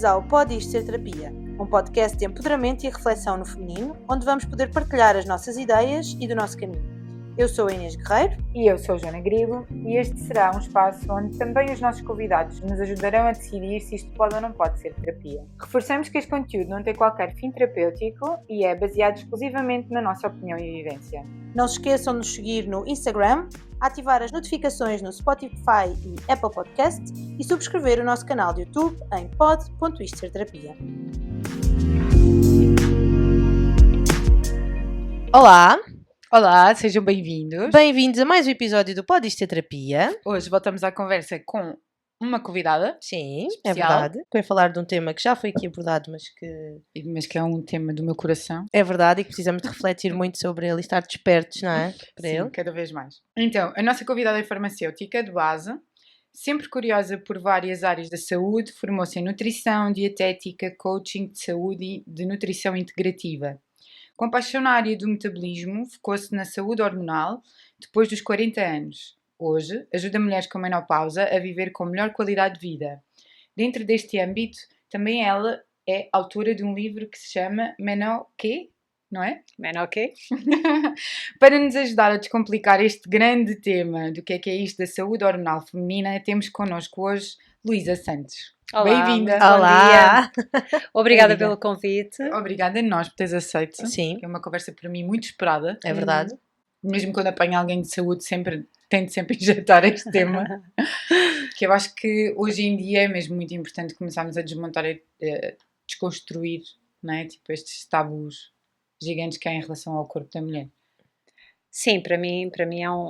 Bem-vindos ao Pode Isto Ser Terapia, um podcast de empoderamento e reflexão no feminino, onde vamos poder partilhar as nossas ideias e do nosso caminho. Eu sou a Inês Guerreiro. E eu sou a Joana Grilo, e este será um espaço onde também os nossos convidados nos ajudarão a decidir se isto pode ou não pode ser terapia. Reforçamos que este conteúdo não tem qualquer fim terapêutico e é baseado exclusivamente na nossa opinião e vivência. Não se esqueçam de nos seguir no Instagram, ativar as notificações no Spotify e Apple Podcast e subscrever o nosso canal de YouTube em pod.istoserterapia. Olá! Olá, sejam bem-vindos. Bem-vindos a mais um episódio do Pode Isto Ser Terapia. Hoje voltamos à conversa com uma convidada. Sim, especial. É verdade. Estou a falar de um tema que já foi aqui abordado, mas que é um tema do meu coração. É verdade e que precisamos de refletir muito sobre ele e estar despertos, não é? Para Sim, ele. cada vez mais. Então, a nossa convidada é farmacêutica de base, sempre curiosa por várias áreas da saúde, formou-se em nutrição, dietética, coaching de saúde e de nutrição integrativa. Com paixão na área do metabolismo, focou-se na saúde hormonal depois dos 40 anos. Hoje, ajuda mulheres com menopausa a viver com melhor qualidade de vida. Dentro deste âmbito, também ela é autora de um livro que se chama Menó-Quê? Não é? Menó-Quê? Para nos ajudar a descomplicar este grande tema do que é isto da saúde hormonal feminina, temos connosco hoje Luísa Santos. Olá, bem-vinda. Olá! Obrigada pelo convite. Obrigada a nós por teres aceito. Sim. É uma conversa para mim muito esperada. É verdade. Mesmo quando apanho alguém de saúde, tento sempre injetar este tema. Que eu acho que hoje em dia é mesmo muito importante começarmos a desmontar e desconstruir, não é? Tipo, estes tabus gigantes que há em relação ao corpo da mulher. Sim, para mim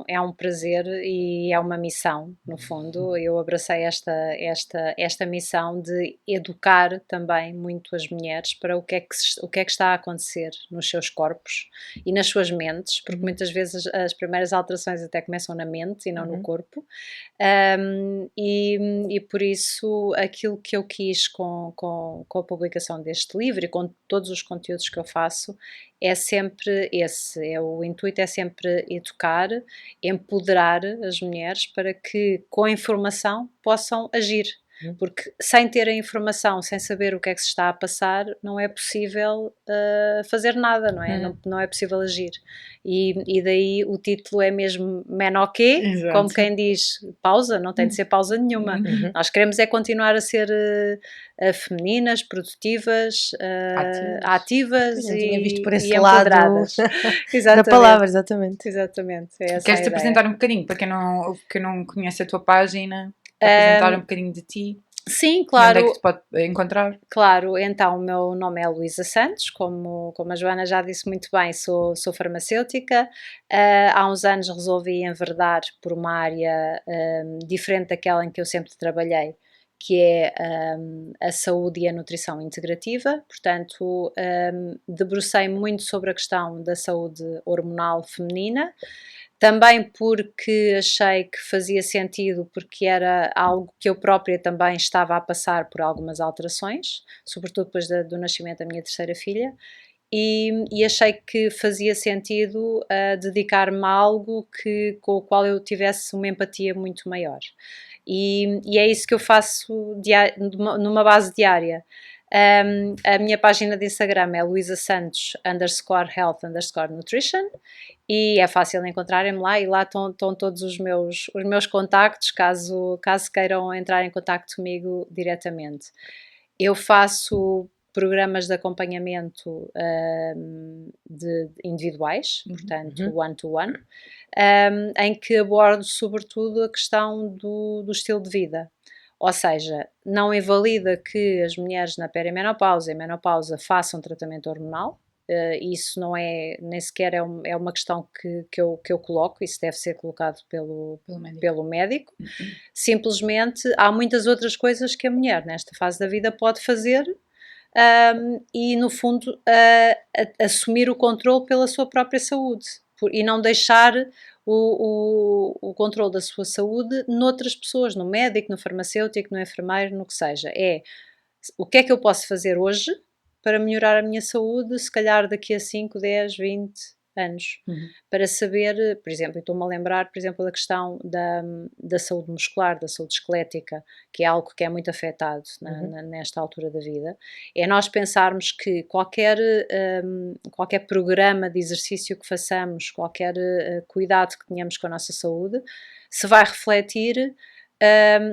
é um prazer e é uma missão, no fundo. Eu abracei esta missão de educar também muito as mulheres para o que é que está a acontecer nos seus corpos e nas suas mentes, porque muitas vezes as primeiras alterações até começam na mente e não no corpo. E por isso aquilo que eu quis com a publicação deste livro e com todos os conteúdos que eu faço é sempre o intuito é sempre educar, empoderar as mulheres para que com a informação possam agir. Porque sem ter a informação, sem saber o que é que se está a passar, não é possível fazer nada, não é? Não é possível agir. E daí o título é mesmo Menó-Quê? Exato. Como quem diz, pausa, não tem de ser pausa nenhuma. Nós queremos é continuar a ser femininas, produtivas, ativas Eu tinha visto por esse e lado empoderadas. da palavra, exatamente. Exatamente. Queres-te apresentar um bocadinho, para quem não conhece a tua página, apresentar um bocadinho de ti? Sim, claro. E onde é que te pode encontrar? Claro, então o meu nome é Luísa Santos, como a Joana já disse muito bem, sou farmacêutica. Há uns anos resolvi enverdar por uma área diferente daquela em que eu sempre trabalhei, que é a saúde e a nutrição integrativa. Portanto, debrucei muito sobre a questão da saúde hormonal feminina. Também porque achei que fazia sentido, porque era algo que eu própria também estava a passar por algumas alterações, sobretudo depois do nascimento da minha terceira filha, e achei que fazia sentido dedicar-me a algo com o qual eu tivesse uma empatia muito maior. E é isso que eu faço numa base diária. A minha página de Instagram é luisasantos_health_nutrition e é fácil encontrarem-me lá, e lá estão todos os meus contactos, caso queiram entrar em contacto comigo diretamente. Eu faço programas de acompanhamento individuais, portanto one-to-one, em que abordo sobretudo a questão do estilo de vida. Ou seja, não invalida que as mulheres na perimenopausa e menopausa façam tratamento hormonal. Isso não é, nem sequer é uma questão que eu coloco, isso deve ser colocado pelo médico. Simplesmente há muitas outras coisas que a mulher nesta fase da vida pode fazer e no fundo assumir o controle pela sua própria saúde e não deixar o controle da sua saúde noutras pessoas, no médico, no farmacêutico, no enfermeiro, no que seja. É o que é que eu posso fazer hoje para melhorar a minha saúde, se calhar daqui a 5, 10, 20, anos, para saber, por exemplo, e estou-me a lembrar, por exemplo, da questão da saúde muscular, da saúde esquelética, que é algo que é muito afetado nesta altura da vida, é nós pensarmos que qualquer programa de exercício que façamos, qualquer cuidado que tenhamos com a nossa saúde, se vai refletir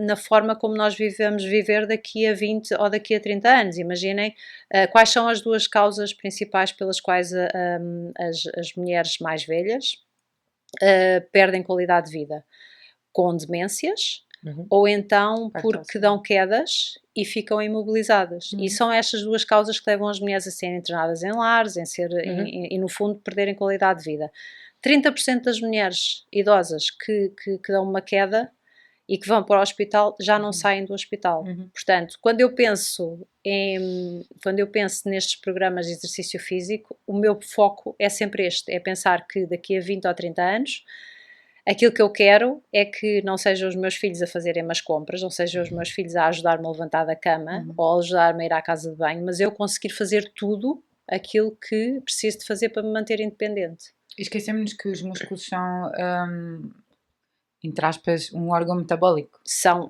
na forma como nós vivemos viver daqui a 20 ou daqui a 30 anos. Imaginem quais são as duas causas principais pelas quais as mulheres mais velhas perdem qualidade de vida: com demências ou então porque dão quedas e ficam imobilizadas. E são estas duas causas que levam as mulheres a serem internadas em lares, e no fundo perderem qualidade de vida. 30% das mulheres idosas que dão uma queda e que vão para o hospital já não saem do hospital. Portanto, quando eu penso nestes programas de exercício físico, o meu foco é sempre este: é pensar que daqui a 20 ou 30 anos aquilo que eu quero é que não sejam os meus filhos a fazerem umas compras, não sejam os meus filhos a ajudar-me a levantar da cama ou a ajudar-me a ir à casa de banho, mas eu conseguir fazer tudo aquilo que preciso de fazer para me manter independente. Esquecemos que os músculos são, entre aspas, um órgão metabólico. São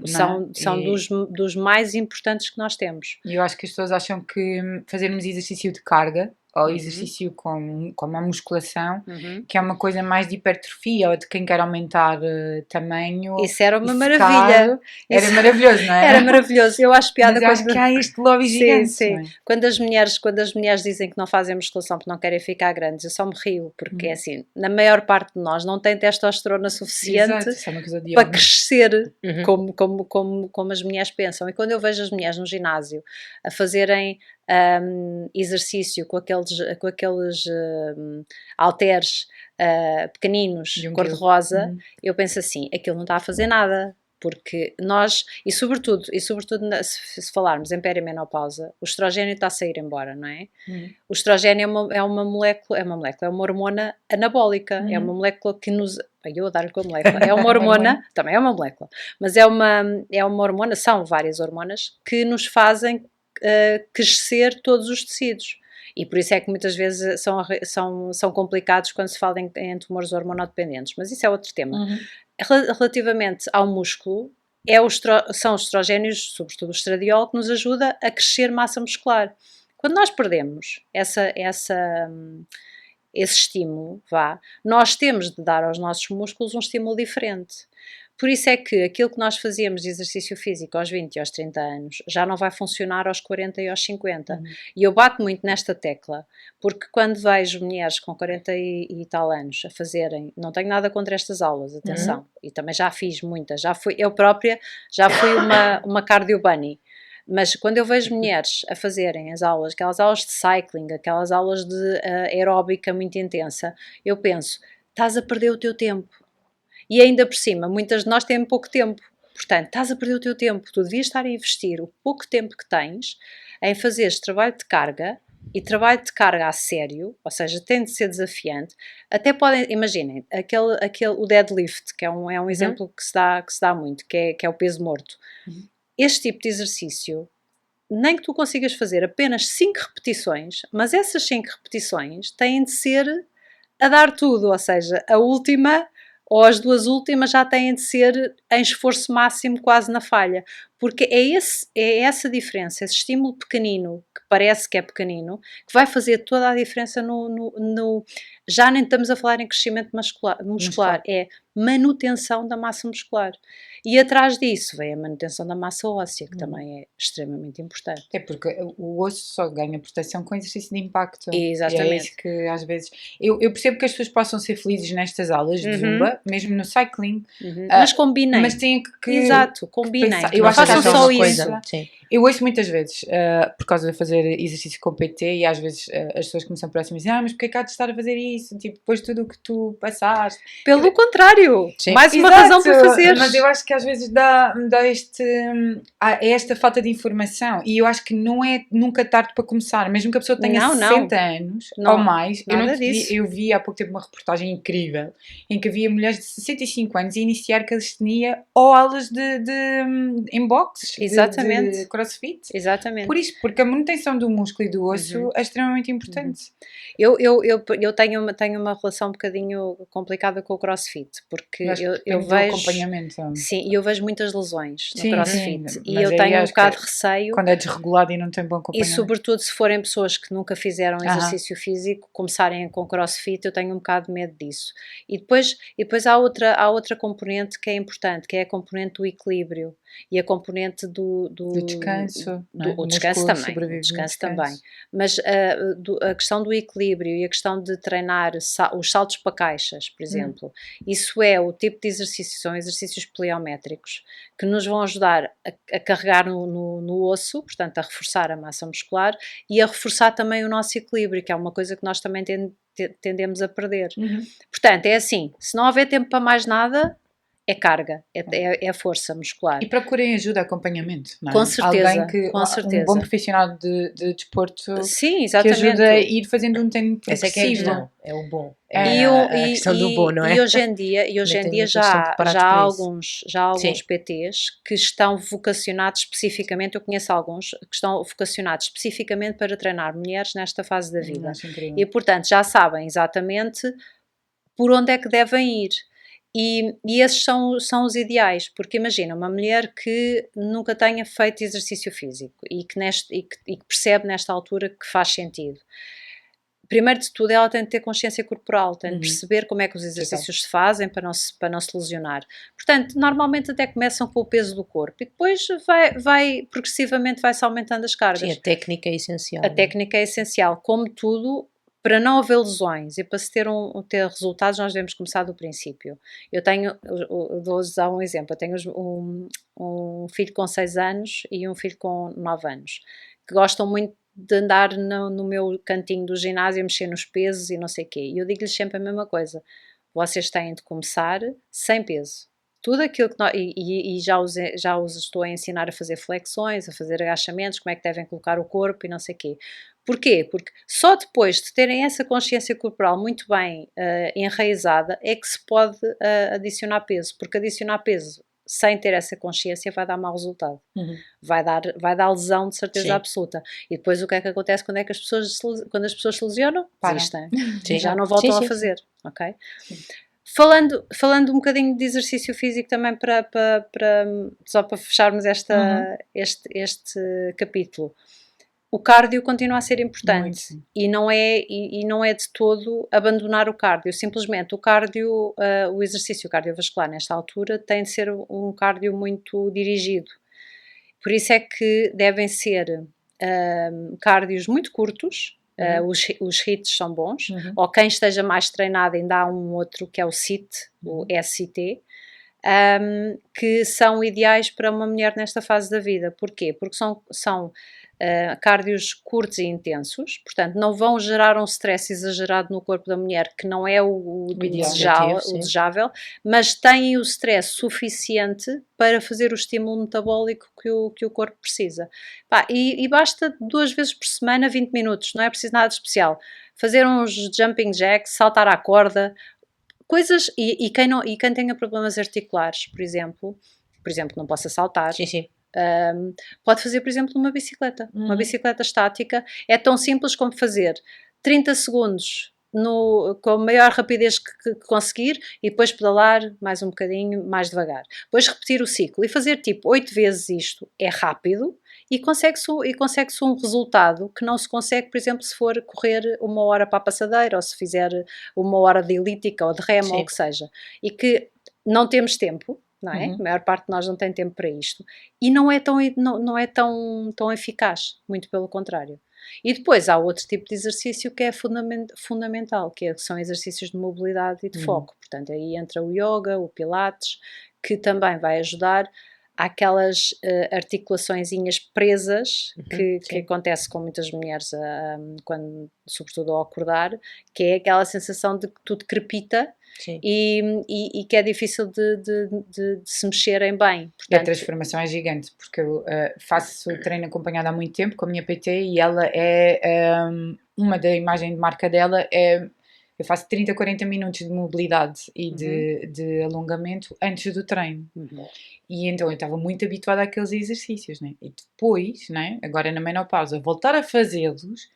dos mais importantes que nós temos. E eu acho que as pessoas acham que fazermos exercício de carga ou exercício com a musculação, que é uma coisa mais de hipertrofia ou de quem quer aumentar tamanho. Isso era uma maravilha. Era maravilhoso, não é? Era maravilhoso. Eu acho piada. Mas acho que há este lobby gigante. Sim. Quando as mulheres dizem que não fazem musculação porque não querem ficar grandes, eu só me rio, porque é assim, na maior parte de nós não tem testosterona suficiente para crescer como as mulheres pensam. E quando eu vejo as mulheres no ginásio a fazerem exercício com aqueles halteres pequeninos, cor-de-rosa, eu penso assim, aquilo não está a fazer nada, porque nós, e sobretudo se falarmos em perimenopausa, o estrogênio está a sair embora, não é? O estrogênio é uma hormona anabólica, é uma molécula que nos... Eu a dar-lhe com a molécula. É uma hormona, também é uma molécula, mas é uma hormona, são várias hormonas que nos fazem crescer todos os tecidos. E por isso é que muitas vezes são complicados quando se fala em tumores hormonodependentes. Mas isso é outro tema. Relativamente ao músculo, são os estrogénios, sobretudo o estradiol, que nos ajuda a crescer massa muscular. Quando nós perdemos esse estímulo, nós temos de dar aos nossos músculos um estímulo diferente. Por isso é que aquilo que nós fazíamos de exercício físico aos 20 e aos 30 anos já não vai funcionar aos 40 e aos 50. E eu bato muito nesta tecla, porque quando vejo mulheres com 40 e tal anos a fazerem, não tenho nada contra estas aulas, atenção, e também já fiz muitas, eu própria já fui uma cardio bunny. Mas quando eu vejo mulheres a fazerem aquelas aulas de cycling, aquelas aulas de aeróbica muito intensa, eu penso, estás a perder o teu tempo. E ainda por cima, muitas de nós têm pouco tempo. Portanto, estás a perder o teu tempo. Tu devias estar a investir o pouco tempo que tens em fazeres trabalho de carga, e trabalho de carga a sério, ou seja, tem de ser desafiante. Até podem, imaginem, o deadlift, que é um exemplo que se dá muito, que é o peso morto. Este tipo de exercício, nem que tu consigas fazer apenas 5 repetições, mas essas 5 repetições têm de ser a dar tudo, ou seja, a última ou as 2 últimas já têm de ser em esforço máximo, quase na falha, porque é essa diferença, esse estímulo pequenino, que parece que é pequenino, que vai fazer toda a diferença já nem estamos a falar em crescimento muscular, é manutenção da massa muscular. E atrás disso vem a manutenção da massa óssea, que também é extremamente importante. É porque o osso só ganha proteção com exercício de impacto. Exatamente. E é isso que às vezes... Eu percebo que as pessoas possam ser felizes nestas aulas de Zumba, mesmo no cycling. Mas combinem. Mas têm que... Exato, combinem. Eu não acho que façam só isso. Sim. Eu ouço muitas vezes, por causa de fazer exercício com PT, e às vezes as pessoas que me são próximas dizem, mas porquê que há de estar a fazer isso? Tipo, depois de tudo o que tu passaste. Pelo contrário, Sim. mais uma Exato, razão para fazer. Mas eu acho que às vezes dá esta falta de informação, e eu acho que não é nunca tarde para começar, mesmo que a pessoa tenha 60 anos ou mais. Eu vi há pouco tempo uma reportagem incrível, em que havia mulheres de 65 anos a iniciar calistenia ou aulas em boxes. Exatamente. De CrossFit. Exatamente. Por isso, porque a manutenção do músculo e do osso é extremamente importante. Eu tenho uma relação um bocadinho complicada com o CrossFit, porque eu do vejo... acompanhamento. Sim, e eu vejo muitas lesões no Sim, CrossFit, sim, e mas eu aí tenho um acho que bocado de receio, quando é desregulado e não tem bom e acompanhamento. sobretudo se forem pessoas que nunca fizeram exercício físico, começarem com CrossFit, eu tenho um bocado de medo disso. E depois há outra componente que é importante, que é a componente do equilíbrio e a componente do descanso, não é? o O descanso músculo também, sobrevive o no descanso descanso. também. Mas a questão do equilíbrio e a questão de treinar os saltos para caixas, por exemplo, isso é o tipo de exercício, são exercícios pliométricos que nos vão ajudar a carregar no osso, portanto a reforçar a massa muscular e a reforçar também o nosso equilíbrio, que é uma coisa que nós também tendemos a perder. Portanto, é assim, se não houver tempo para mais nada, é carga, é força muscular. E procurem ajuda, acompanhamento, não é? Com certeza, Um bom profissional de desporto sim, que exatamente. ajuda a ir fazendo um treino Essa é que é a progressivo. questão, é o bom. A questão do bom, não é? E hoje em dia Também já estão há preparados para isso. alguns Sim. PTs que estão vocacionados especificamente, eu conheço alguns, que estão vocacionados especificamente para treinar mulheres nesta fase da vida. Acho incrível. E, portanto, já sabem exatamente por onde é que devem ir. E esses são os ideais, porque imagina, uma mulher que nunca tenha feito exercício físico e que percebe nesta altura que faz sentido. Primeiro de tudo, ela tem de ter consciência corporal, tem de perceber como é que os exercícios se fazem para não se lesionar. Portanto, normalmente até começam com o peso do corpo e depois progressivamente vai-se aumentando as cargas. Sim, a técnica é essencial. A técnica é essencial. Como tudo, para não haver lesões e para se ter resultados, nós devemos começar do princípio. Eu vou-vos dar um exemplo, eu tenho um filho com 6 anos e um filho com 9 anos, que gostam muito de andar no meu cantinho do ginásio, a mexer nos pesos e não sei o quê. E eu digo-lhes sempre a mesma coisa. Vocês têm de começar sem peso. Tudo aquilo que já os estou a ensinar a fazer flexões, a fazer agachamentos, como é que devem colocar o corpo e não sei o quê. Porquê? Porque só depois de terem essa consciência corporal muito bem enraizada é que se pode adicionar peso. Porque adicionar peso sem ter essa consciência vai dar mau resultado. Vai dar lesão de certeza absoluta. E depois o que é que acontece quando as pessoas se lesionam? Desistem. Já não voltam a fazer. Ok? Falando um bocadinho de exercício físico também só para fecharmos este capítulo. O cardio continua a ser importante e não é de todo abandonar o cardio. Simplesmente o exercício cardiovascular nesta altura tem de ser um cardio muito dirigido. Por isso é que devem ser cardios muito curtos. Os HIITs são bons, ou quem esteja mais treinado ainda há um outro que é o SIT, o SIT, que são ideais para uma mulher nesta fase da vida. Porquê? Porque são cardios curtos e intensos, portanto não vão gerar um stress exagerado no corpo da mulher, que não é o desejável, mas têm o stress suficiente para fazer o estímulo metabólico que o corpo precisa. E basta 2 vezes por semana, 20 minutos, não é preciso nada de especial. Fazer uns jumping jacks, saltar à corda, coisas, e quem tenha problemas articulares, por exemplo, não possa saltar. Sim. Pode fazer, por exemplo, uma bicicleta. Uma bicicleta estática é tão simples como fazer 30 segundos com a maior rapidez que conseguir e depois pedalar mais um bocadinho, mais devagar. Depois repetir o ciclo e fazer tipo 8 vezes isto é rápido e consegue-se um resultado que não se consegue, por exemplo, se for correr 1 hora para a passadeira ou se fizer 1 hora de elíptica ou de remo ou o que seja. E que não temos tempo. Não é? A maior parte de nós não tem tempo para isto e não é tão eficaz, muito pelo contrário. E depois há outro tipo de exercício que é fundamental, que são exercícios de mobilidade e de foco. Portanto, aí entra o yoga, o pilates, que também vai ajudar àquelas articulaçõezinhas presas que acontece com muitas mulheres, sobretudo ao acordar, que é aquela sensação de que tudo crepita. E que é difícil de se mexerem bem. Portanto, a transformação é gigante, porque eu faço treino acompanhado há muito tempo com a minha PT e ela é uma da imagem de marca dela é Eu faço 30, 40 minutos de mobilidade e de alongamento antes do treino. E então eu estava muito habituada àqueles exercícios, né? E depois, né, agora na menopausa, voltar a fazê-los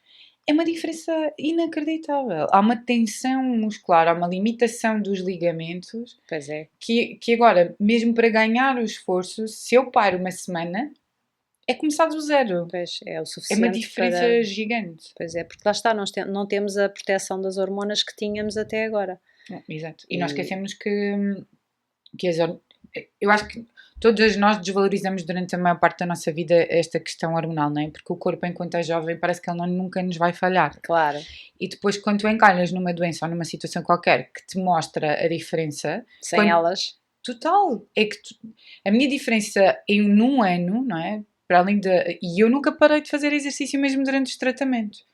é uma diferença inacreditável. Há uma tensão muscular, há uma limitação dos ligamentos Pois é. que agora, mesmo para ganhar o esforço, se eu paro uma semana, é começar do zero. Pois é o É uma suficiente diferença para... gigante. Pois é, porque lá está, não temos a proteção das hormonas que tínhamos até agora. Exato. E nós esquecemos que eu acho que todas nós desvalorizamos durante a maior parte da nossa vida esta questão hormonal, não é? Porque o corpo, enquanto é jovem, parece que ele nunca nos vai falhar. Claro. E depois, quando tu encalhas numa doença ou numa situação qualquer que te mostra a diferença... Sem elas. Total. É que a minha diferença num ano, não é? Para além e eu nunca parei de fazer exercício mesmo durante os tratamentos.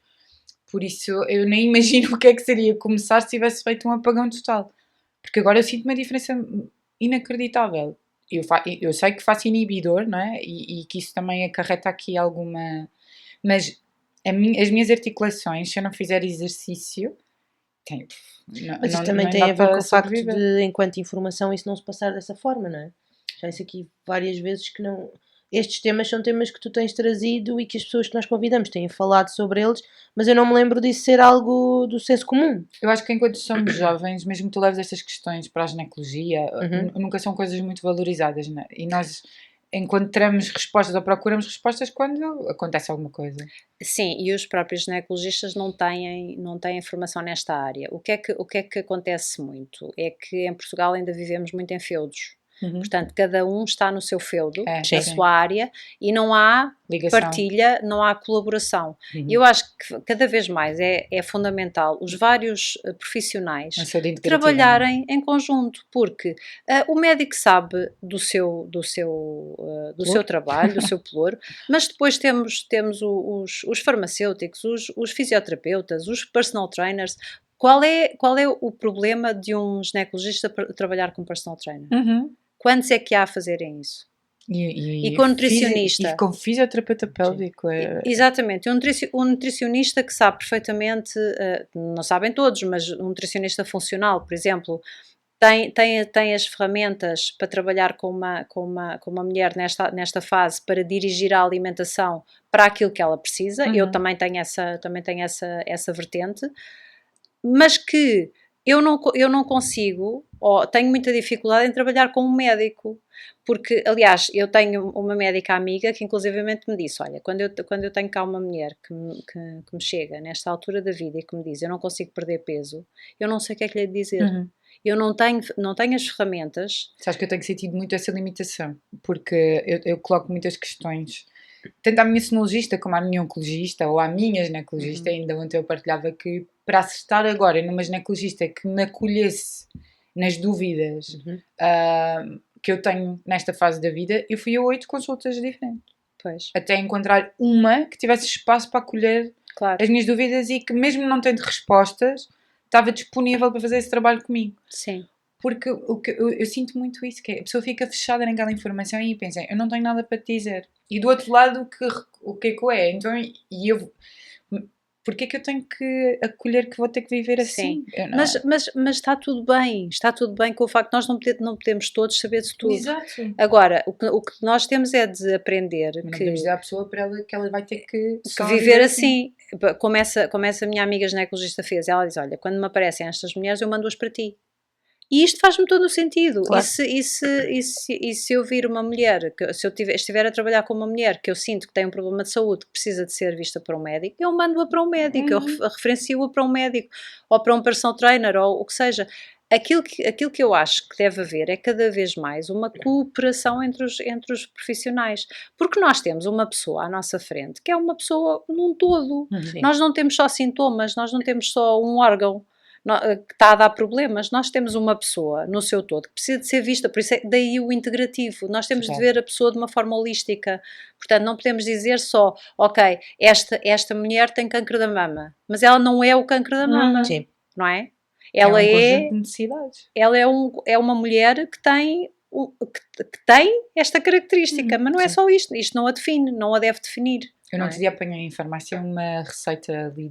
Por isso, eu nem imagino o que é que seria começar se tivesse feito um apagão total. Porque agora eu sinto uma diferença inacreditável. Eu sei que faço inibidor, não é? E que isso também acarreta aqui alguma... Mas as minhas articulações, se eu não fizer exercício... Mas isto também tem a ver com o facto de, enquanto informação, isso não se passar dessa forma, não é? Já disse aqui várias vezes que não... Estes temas são temas que tu tens trazido e que as pessoas que nós convidamos têm falado sobre eles, mas eu não me lembro disso ser algo do senso comum. Eu acho que enquanto somos jovens, mesmo que tu leves estas questões para a ginecologia, nunca são coisas muito valorizadas, não é? E nós encontramos respostas ou procuramos respostas quando acontece alguma coisa. Sim, e os próprios ginecologistas não têm informação nesta área. O que é que acontece muito? É que em Portugal ainda vivemos muito em feudos. Portanto, cada um está no seu feudo, na sua área, e não há ligação, partilha, não há colaboração. E eu acho que cada vez mais é fundamental os vários profissionais trabalharem em conjunto, porque o médico sabe do seu trabalho, do seu pelouro, mas depois temos os farmacêuticos, os fisioterapeutas, os personal trainers. Qual é o problema de um ginecologista trabalhar com personal trainer? Quantos é que há a fazerem isso? E com nutricionista. E com fisioterapeuta pélvico. Exatamente. Um nutricionista que sabe perfeitamente, não sabem todos, mas um nutricionista funcional, por exemplo, tem as ferramentas para trabalhar com uma mulher nesta fase para dirigir a alimentação para aquilo que ela precisa. Eu também tenho essa vertente, mas que eu não consigo, ou tenho muita dificuldade em trabalhar com um médico, porque, aliás, eu tenho uma médica amiga que inclusivamente me disse, olha, quando eu tenho cá uma mulher que me chega nesta altura da vida e que me diz, eu não consigo perder peso, eu não sei o que é que lhe dizer. Eu não tenho as ferramentas. Sabes que eu tenho sentido muito essa limitação, porque eu coloco muitas questões, tanto à minha sonologista como à minha oncologista ou à minha ginecologista. Ainda ontem eu partilhava que para acertar agora numa ginecologista que me acolhesse nas dúvidas que eu tenho nesta fase da vida, eu fui a 8 consultas diferentes. Pois. Até encontrar uma que tivesse espaço para acolher as minhas dúvidas e que, mesmo não tendo respostas, estava disponível para fazer esse trabalho comigo. Sim. Porque eu sinto muito isso, que a pessoa fica fechada naquela informação e pensa, eu não tenho nada para te dizer. E do outro lado, o que é? Então, porque é que eu tenho que acolher que vou ter que viver assim? Mas está tudo bem com o facto de nós não podemos todos saber de tudo. Exato. Agora, o que nós temos é de aprender não podemos dizer à pessoa para ela que ela vai ter que viver assim. Como essa minha amiga ginecologista fez, ela diz, olha, quando me aparecem estas mulheres eu mando-as para ti. E isto faz-me todo o sentido. Claro. E se eu vir uma mulher, se eu estiver a trabalhar com uma mulher que eu sinto que tem um problema de saúde, que precisa de ser vista por um médico, eu mando-a para um médico, eu referencio-a para um médico, ou para um personal trainer, ou o que seja. Aquilo que eu acho que deve haver é cada vez mais uma cooperação entre os profissionais, porque nós temos uma pessoa à nossa frente que é uma pessoa num todo. Nós não temos só sintomas, nós não temos só um órgão que está a dar problemas. Nós temos uma pessoa no seu todo que precisa de ser vista, por isso é daí o integrativo. Nós temos de ver a pessoa de uma forma holística. Portanto, não podemos dizer só, ok, esta mulher tem cancro da mama, mas ela não é o cancro da mama, não é? Ela conjunto de necessidades. Ela é uma mulher que tem esta característica, mas não é só isto não a define, não a deve definir. Eu não te dia apanhei em farmácia uma receita ali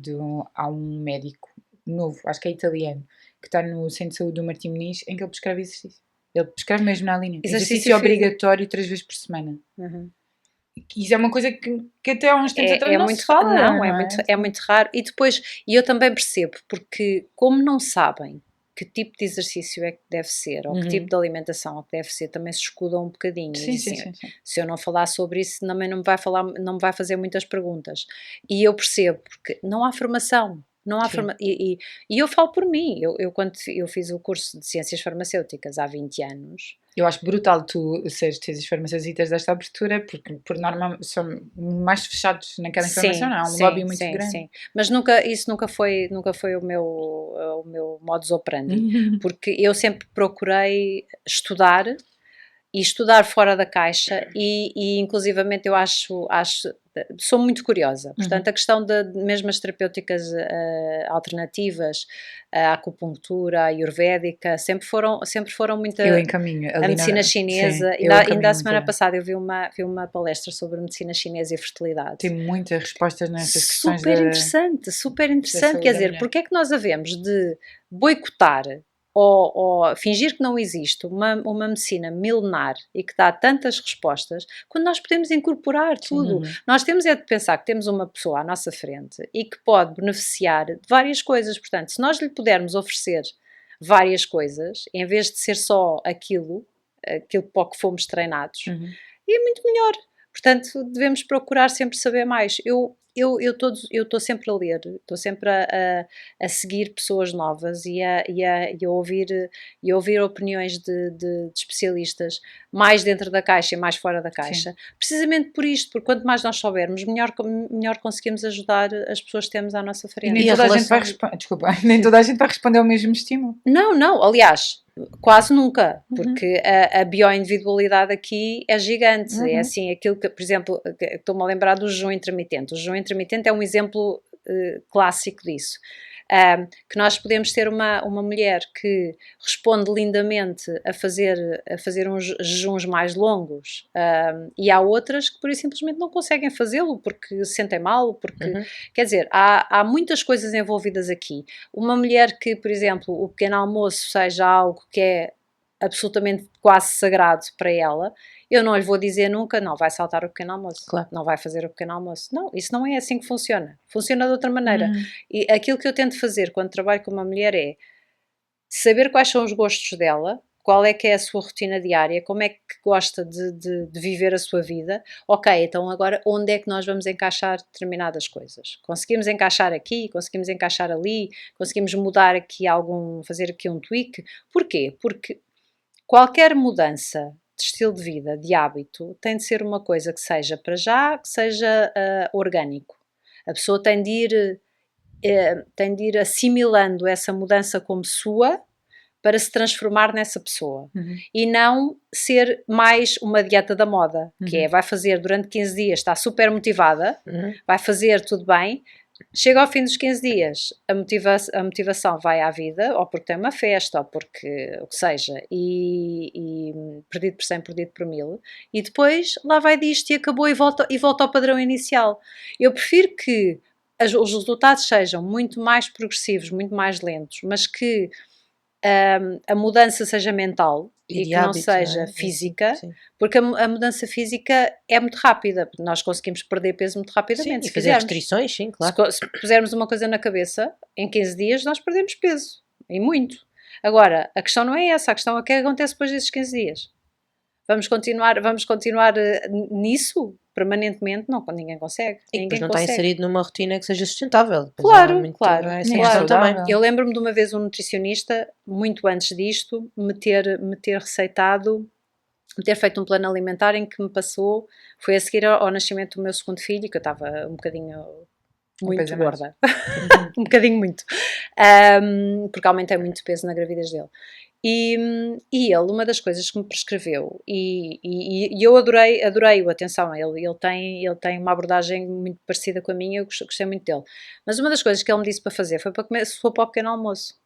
a um médico novo, acho que é italiano, que está no Centro de Saúde do Martim Moniz, em que ele prescreve exercício. Ele prescreve mesmo na linha. Exercício obrigatório 3 vezes por semana. Isso é uma coisa que até há uns tempos atrás não se fala. Não, é muito raro. E depois, eu também percebo, porque como não sabem que tipo de exercício é que deve ser, ou que tipo de alimentação é que deve ser, também se escudam um bocadinho. Sim, sim. Se eu não falar sobre isso, também não me vai fazer muitas perguntas. E eu percebo, porque não há formação. Não há e eu falo por mim. Quando eu fiz o curso de Ciências Farmacêuticas há 20 anos... Eu acho brutal tu seres de Ciências Farmacêuticas e teres esta abertura, porque por norma são mais fechados naquela informação, não é? Há um lobby muito grande. Sim. Mas isso nunca foi o meu modus operandi, porque eu sempre procurei estudar e estudar fora da caixa e inclusivamente eu sou muito curiosa, portanto a questão de mesmo as terapêuticas alternativas, a acupuntura, a ayurvédica, sempre foram muito eu encaminho, a medicina chinesa. Sim, ainda a semana passada eu vi uma palestra sobre medicina chinesa e fertilidade. Tem muitas respostas nessas questões. Super interessante, quer dizer, porque é que nós havemos de boicotar ou fingir que não existe uma medicina milenar e que dá tantas respostas, quando nós podemos incorporar tudo. Nós temos é de pensar que temos uma pessoa à nossa frente e que pode beneficiar de várias coisas. Portanto, se nós lhe pudermos oferecer várias coisas, em vez de ser só aquilo para o que fomos treinados, é muito melhor. Portanto, devemos procurar sempre saber mais. Eu estou sempre a ler, estou sempre a seguir pessoas novas e a ouvir opiniões de especialistas, mais dentro da caixa e mais fora da caixa. Sim. Precisamente por isto, porque quanto mais nós soubermos, melhor conseguimos ajudar as pessoas que temos à nossa frente. E nem toda a gente vai responder, desculpa, nem toda a gente vai responder ao mesmo estímulo. Não, aliás... Quase nunca, porque a bioindividualidade aqui é gigante. É assim, aquilo que, por exemplo, estou-me a lembrar do jejum intermitente. O jejum intermitente é um exemplo clássico disso. Que nós podemos ter uma mulher que responde lindamente a fazer uns jejuns mais longos, e há outras que por isso simplesmente não conseguem fazê-lo porque se sentem mal, porque quer dizer, há muitas coisas envolvidas aqui. Uma mulher que, por exemplo, o pequeno almoço seja algo que é absolutamente quase sagrado para ela, eu não lhe vou dizer nunca, não, vai saltar o pequeno almoço, claro. Não vai fazer o pequeno almoço. Não, isso não é assim que funciona. Funciona de outra maneira. E aquilo que eu tento fazer quando trabalho com uma mulher é saber quais são os gostos dela, qual é que é a sua rotina diária, como é que gosta de viver a sua vida. Ok, então agora onde é que nós vamos encaixar determinadas coisas? Conseguimos encaixar aqui, conseguimos encaixar ali, conseguimos mudar aqui fazer aqui um tweak. Porquê? Porque qualquer mudança de estilo de vida, de hábito, tem de ser uma coisa que seja para já, que seja orgânico. A pessoa tem de ir assimilando essa mudança como sua para se transformar nessa pessoa. E não ser mais uma dieta da moda, que é, vai fazer durante 15 dias, está super motivada, vai fazer tudo bem, chega ao fim dos 15 dias, a motivação vai à vida, ou porque tem uma festa, ou porque o que seja, e perdido por 100, perdido por 1000, e depois lá vai disto e acabou e volta ao padrão inicial. Eu prefiro que os resultados sejam muito mais progressivos, muito mais lentos, mas que a mudança seja mental e que não seja física, sim. Porque a mudança física é muito rápida, nós conseguimos perder peso muito rapidamente. Sim, se fazer restrições, sim, claro. Se pusermos uma coisa na cabeça, em 15 dias nós perdemos peso, e muito. Agora, a questão não é essa, a questão é o que acontece depois desses 15 dias. Vamos continuar nisso permanentemente? Não, ninguém consegue. E depois não está inserido numa rotina que seja sustentável. Claro. Também. Eu lembro-me de uma vez um nutricionista, muito antes disto, me ter receitado, me ter feito um plano alimentar em que me passou, foi a seguir ao nascimento do meu segundo filho, que eu estava um bocadinho muito gorda. Um bocadinho muito. Porque aumentei muito peso na gravidez dele. E ele, uma das coisas que me prescreveu, e eu adorei-o, atenção, ele tem uma abordagem muito parecida com a minha, eu gostei muito dele, mas uma das coisas que ele me disse para fazer foi para comer sopa ao pequeno almoço.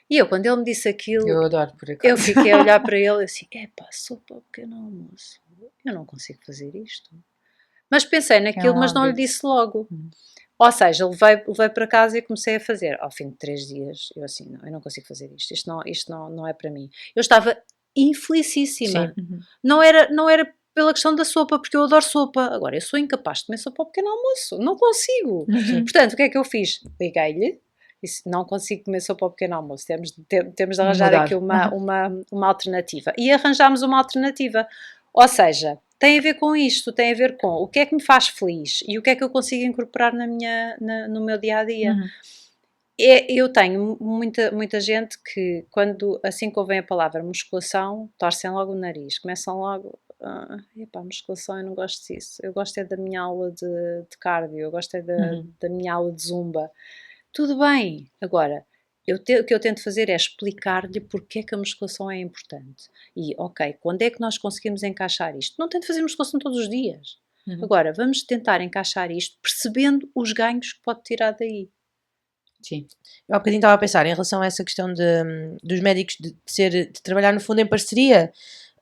E eu, quando ele me disse aquilo, eu adoro, por acaso. Eu fiquei a olhar para ele assim, sopa ao pequeno almoço, eu não consigo fazer isto. Mas pensei naquilo, mas não lhe disse logo. Ou seja, levei para casa e comecei a fazer. Ao fim de 3 dias, eu assim, não, eu não consigo fazer isto. Isto não é para mim. Eu estava infelicíssima. Sim. Não era pela questão da sopa, porque eu adoro sopa. Agora, eu sou incapaz de comer sopa ao pequeno almoço. Não consigo. Portanto, o que é que eu fiz? Liguei-lhe. Disse, não consigo comer sopa ao pequeno almoço. Temos de arranjar Mudar. aqui uma alternativa. E arranjámos uma alternativa. Ou seja, tem a ver com isto, tem a ver com o que é que me faz feliz e o que é que eu consigo incorporar no meu dia-a-dia. Eu tenho muita gente que, assim que ouvem a palavra musculação, torcem logo o nariz, começam logo, musculação, eu não gosto disso, eu gosto é da minha aula de cardio, eu gosto é da minha aula de zumba. Tudo bem, agora, o que eu tento fazer é explicar-lhe porque é que a musculação é importante. E, ok, quando é que nós conseguimos encaixar isto? Não tento fazer musculação todos os dias. Agora, vamos tentar encaixar isto percebendo os ganhos que pode tirar daí. Sim. Eu há bocadinho estava a pensar em relação a essa questão dos médicos de trabalhar no fundo em parceria.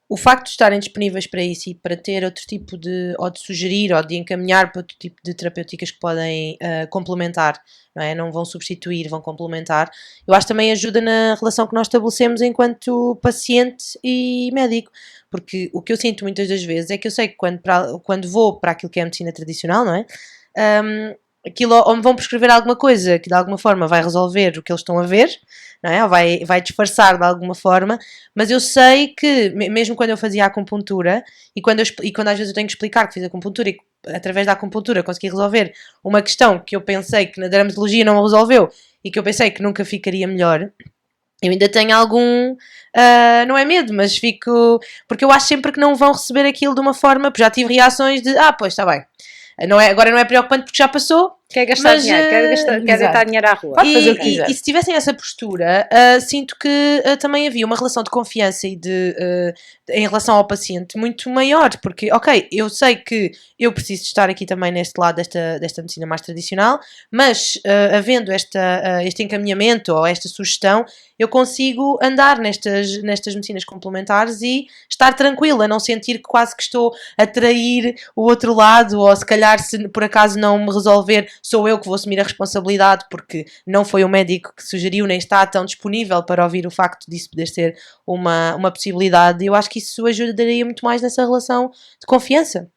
O facto de estarem disponíveis para isso e para ter outro tipo ou de sugerir ou de encaminhar para outro tipo de terapêuticas que podem complementar, não é? Não vão substituir, vão complementar. Eu acho que também ajuda na relação que nós estabelecemos enquanto paciente e médico. Porque o que eu sinto muitas das vezes é que eu sei que quando vou para aquilo que é a medicina tradicional, não é? Aquilo ou me vão prescrever alguma coisa que de alguma forma vai resolver o que eles estão a ver, não é? Ou vai disfarçar de alguma forma, mas eu sei que, mesmo quando eu fazia a acupuntura, e quando às vezes eu tenho que explicar que fiz a acupuntura e através da acupuntura consegui resolver uma questão que eu pensei que na dermatologia não resolveu e que eu pensei que nunca ficaria melhor, eu ainda tenho algum, não é medo, mas fico, porque eu acho sempre que não vão receber aquilo de uma forma, porque já tive reações de, pois, está bem. Agora não é preocupante porque já passou. Quer gastar dinheiro, quer deitar dinheiro à rua. Pode fazer o que quiser. E se tivessem essa postura, sinto que também havia uma relação de confiança e em relação ao paciente muito maior, porque, ok, eu sei que eu preciso estar aqui também neste lado desta medicina mais tradicional, mas havendo este encaminhamento ou esta sugestão, eu consigo andar nestas medicinas complementares e estar tranquila, não sentir que quase que estou a trair o outro lado, ou se calhar se por acaso não me resolver, sou eu que vou assumir a responsabilidade porque não foi o médico que sugeriu, nem está tão disponível para ouvir o facto disso poder ser uma possibilidade. Eu acho que isso ajudaria muito mais nessa relação de confiança.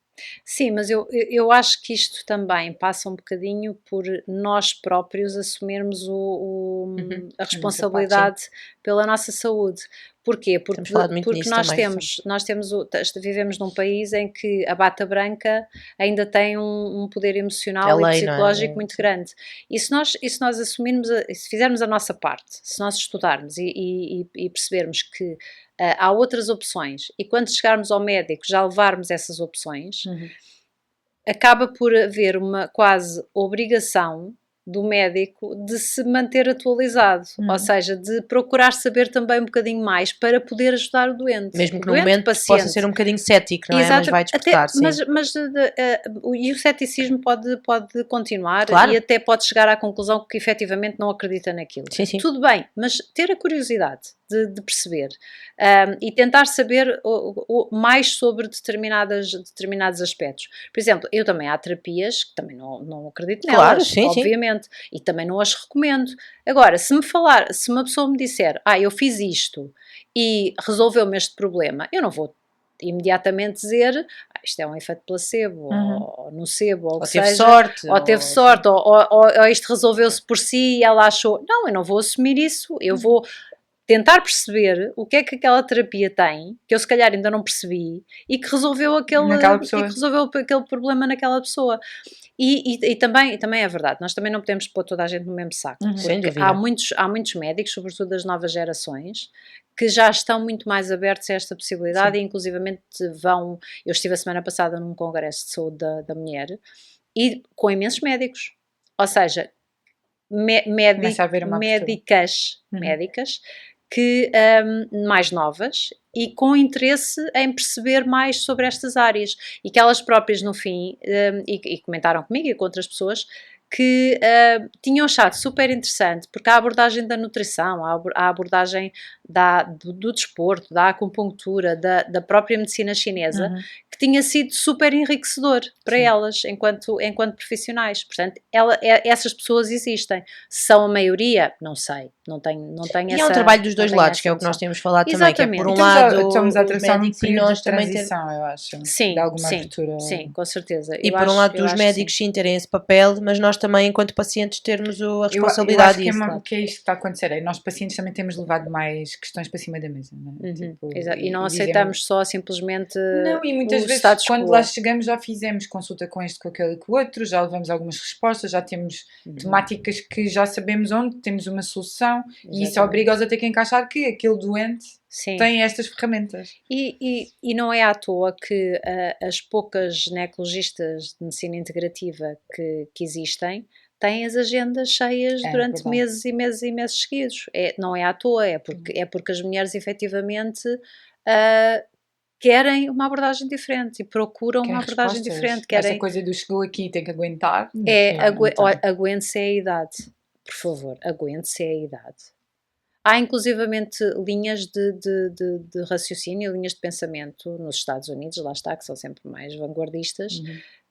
Sim, mas eu acho que isto também passa um bocadinho por nós próprios assumirmos a responsabilidade pela nossa saúde. Porquê? Porque vivemos num país em que a bata branca ainda tem um poder emocional e psicológico muito grande. E se nós assumirmos, se fizermos a nossa parte, se nós estudarmos e percebermos que há outras opções e quando chegarmos ao médico já levarmos essas opções, acaba por haver uma quase obrigação do médico de se manter atualizado, ou seja, de procurar saber também um bocadinho mais para poder ajudar o doente. Mesmo que no momento possa ser um bocadinho cético, não é? Mas vai despertar, sim. E o ceticismo pode continuar, claro. E até pode chegar à conclusão que efetivamente não acredita naquilo. Sim. Tudo bem, mas ter a curiosidade de perceber e tentar saber mais sobre determinados aspectos. Por exemplo, eu também há terapias que também não acredito nelas, claro, obviamente. E também não as recomendo. Agora, se uma pessoa me disser, eu fiz isto e resolveu-me este problema, eu não vou imediatamente dizer isto é um efeito placebo, ou nocebo, ou teve sorte, ou teve sorte, ou isto resolveu-se por si e ela achou. Não, eu não vou assumir isso, eu vou tentar perceber o que é que aquela terapia tem, que eu se calhar ainda não percebi, e que resolveu aquele problema naquela pessoa. E também é verdade, nós também não podemos pôr toda a gente no mesmo saco, porque há muitos médicos, sobretudo das novas gerações, que já estão muito mais abertos a esta possibilidade e inclusivamente eu estive a semana passada num congresso de saúde da mulher e com imensos médicos, ou seja, médicas que mais novas e com interesse em perceber mais sobre estas áreas e que elas próprias no fim e comentaram comigo e com outras pessoas que tinham achado super interessante porque a abordagem da nutrição, a abordagem do desporto, da acupuntura, da própria medicina chinesa, que que tinha sido super enriquecedor para Sim. elas enquanto profissionais. Portanto, essas pessoas existem. São a maioria? Não sei, não tenho E essa, é um trabalho dos não dois tenho lados, essa que é o que nós noção. temos falado também, que é por um Exatamente. lado Estamos a os atravessar um médicos e período nós de também ter... transição, eu acho. Sim, De alguma sim, abertura. sim, com certeza. E Eu por um lado eu dos acho que médicos sim terem esse papel, mas nós também, enquanto pacientes, termos a Eu responsabilidade acho que disso. que é isto que está a acontecer. É, nós pacientes também temos levado mais questões para cima da mesa, não é? Tipo, E não dizemos- aceitamos só simplesmente Não, e muitas o vezes status quando quo. lá chegamos já fizemos consulta com este, com aquele e com o outro, já levamos algumas respostas, já temos temáticas que já sabemos onde, temos uma solução e isso obriga-os a ter que encaixar que aquele doente Sim. tem estas ferramentas. E não é à toa que as poucas ginecologistas de medicina integrativa que existem têm as agendas cheias durante verdade. meses e meses e meses seguidos. Não é à toa, é porque as mulheres efetivamente querem uma abordagem diferente e procuram Querem uma abordagem respostas. diferente. Essa coisa do chegou aqui tem que aguentar. Aguente-se a idade, por favor, aguente-se a idade. Há inclusivamente linhas de raciocínio, linhas de pensamento nos Estados Unidos, lá está, que são sempre mais vanguardistas,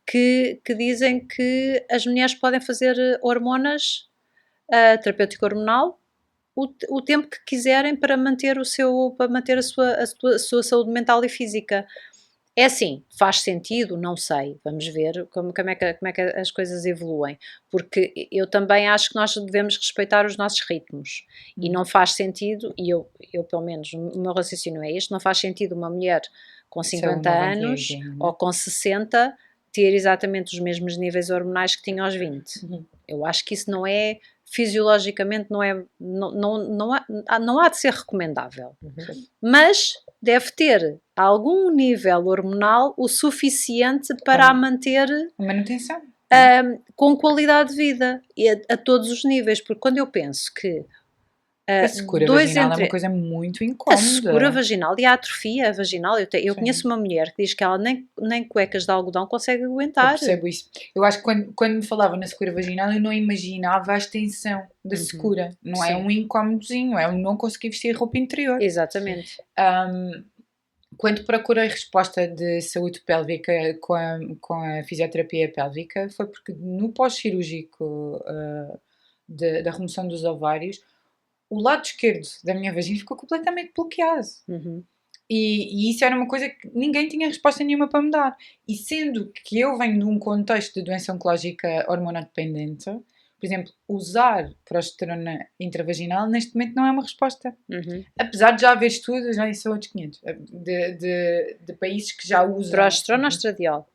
que dizem que as mulheres podem fazer hormonas, terapêutico hormonal, o tempo que quiserem para manter, a sua saúde mental e física. É assim, faz sentido? Não sei, vamos ver como é que as coisas evoluem, porque eu também acho que nós devemos respeitar os nossos ritmos e não faz sentido, e eu pelo menos, o meu raciocínio é este, não faz sentido uma mulher com 50 anos ou com 60 ter exatamente os mesmos níveis hormonais que tinha aos 20. Eu acho que isso não é, fisiologicamente, não há de ser recomendável. Mas deve ter algum nível hormonal o suficiente para a manter manutenção. Com qualidade de vida a todos os níveis, porque quando eu penso que a secura vaginal é uma coisa muito incómoda. A secura vaginal e a atrofia vaginal, eu conheço uma mulher que diz que ela nem cuecas de algodão consegue aguentar. Eu percebo isso. Eu acho que quando me falava na secura vaginal eu não imaginava a extensão da secura. Não é um incómodozinho, é um não conseguir vestir roupa interior. Exatamente. Quando procurei resposta de saúde pélvica com a fisioterapia pélvica foi porque no pós-cirúrgico da remoção dos ovários o lado esquerdo da minha vagina ficou completamente bloqueado. E isso era uma coisa que ninguém tinha resposta nenhuma para me dar. E sendo que eu venho de um contexto de doença oncológica hormonodependente, por exemplo, usar progesterona intravaginal neste momento não é uma resposta. Apesar de já haver estudos, já são outros 500, de países que já usam... Progesterona ou estradiol?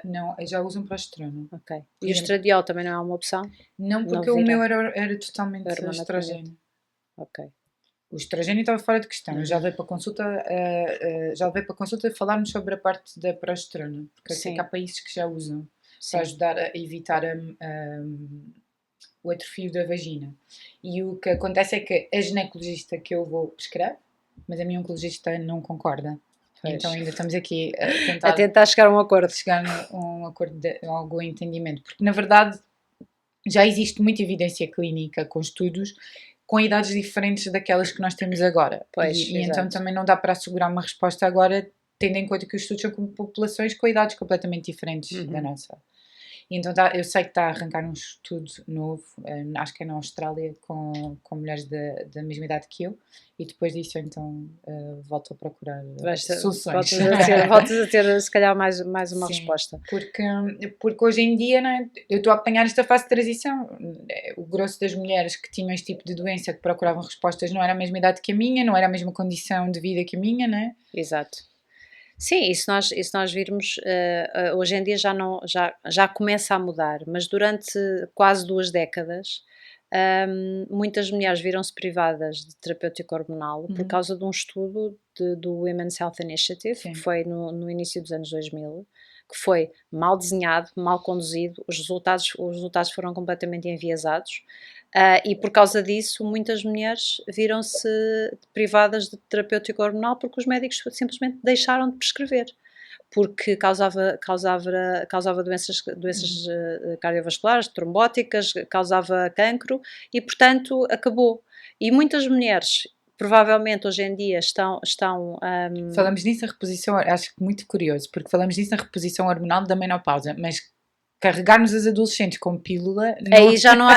Não, já usam progesterona. Ok. E o estradiol também não é uma opção? Não, porque o meu era totalmente estrogênio. Ok. O estrogênio estava fora de questão. Eu já levei para consulta falarmos sobre a parte da progesterona, porque eu sei que há países que já usam para ajudar a evitar o atrofio da vagina. E o que acontece é que a ginecologista que eu vou prescrever, mas a minha oncologista não concorda. Pois. Então ainda estamos aqui a tentar chegar a um acordo. Chegar a um acordo de algum entendimento. Porque na verdade já existe muita evidência clínica com estudos com idades diferentes daquelas que nós temos agora. Pois, e então também não dá para assegurar uma resposta agora, tendo em conta que os estudos são com populações com idades completamente diferentes da nossa. E então eu sei que está a arrancar um estudo novo, acho que é na Austrália, com mulheres da mesma idade que eu, e depois disso então volto a procurar soluções. Voltas a ter se calhar mais uma resposta. Porque hoje em dia, né, eu estou a apanhar esta fase de transição. O grosso das mulheres que tinham este tipo de doença, que procuravam respostas, não era a mesma idade que a minha, não era a mesma condição de vida que a minha, né? Exato. Sim, e se nós virmos, hoje em dia já começa a mudar, mas durante quase 2 décadas muitas mulheres viram-se privadas de terapêutico hormonal por causa de um estudo do Women's Health Initiative, que foi no início dos anos 2000, que foi mal desenhado, mal conduzido, os resultados foram completamente enviesados. E por causa disso muitas mulheres viram-se privadas de terapêutico hormonal porque os médicos simplesmente deixaram de prescrever, porque causava doenças cardiovasculares, trombóticas, causava cancro e portanto acabou. E muitas mulheres provavelmente hoje em dia estão Falamos nisso na reposição, acho que muito curioso, porque falamos nisso na reposição hormonal da menopausa, mas carregarmos as adolescentes com pílula... aí já não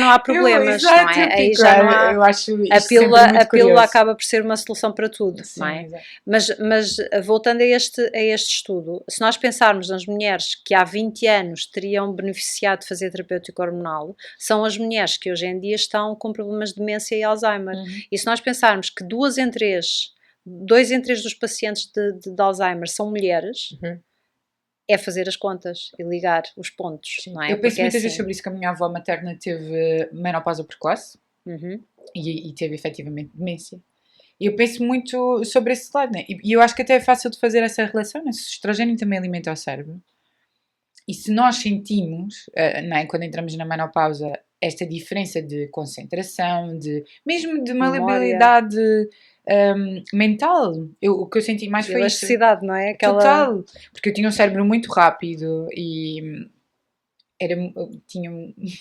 há problemas, não Exato, é? Aí já não há... Eu acho A isto pílula, sempre muito a pílula curioso. acaba por ser uma solução para tudo, Sim, não é? exato. Mas voltando a este estudo, se nós pensarmos nas mulheres que há 20 anos teriam beneficiado de fazer terapêutico hormonal, são as mulheres que hoje em dia estão com problemas de demência e Alzheimer. E se nós pensarmos que 2 em 3 dos pacientes de Alzheimer são mulheres, é fazer as contas e ligar os pontos, não é? Eu penso Porque muitas assim, vezes sobre isso, que a minha avó materna teve menopausa precoce uhum, e teve efetivamente demência. E eu penso muito sobre esse lado, né? E eu acho que até é fácil de fazer essa relação, né? Se o estrogênio também alimenta o cérebro. E se nós sentimos, não é? Quando entramos na menopausa, esta diferença de concentração, mesmo de maleabilidade mental, o que eu senti mais foi isso. elasticidade, não é? Total, porque eu tinha um cérebro muito rápido e tinha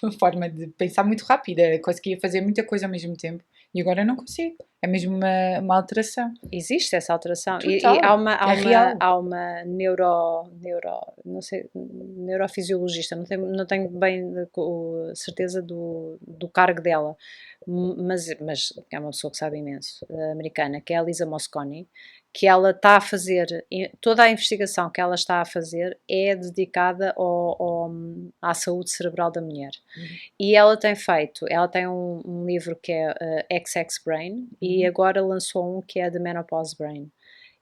uma forma de pensar muito rápida, conseguia fazer muita coisa ao mesmo tempo e agora não consigo. É mesmo uma alteração. Existe essa alteração e Total, há real. uma não sei, neurofisiologista, não tenho bem certeza do cargo dela, mas é uma pessoa que sabe imenso, americana, que é a Lisa Mosconi, que ela está a fazer, toda a investigação que ela está a fazer é dedicada à saúde cerebral da mulher. E ela tem um livro que é XX Brain e agora lançou um que é The Menopause Brain.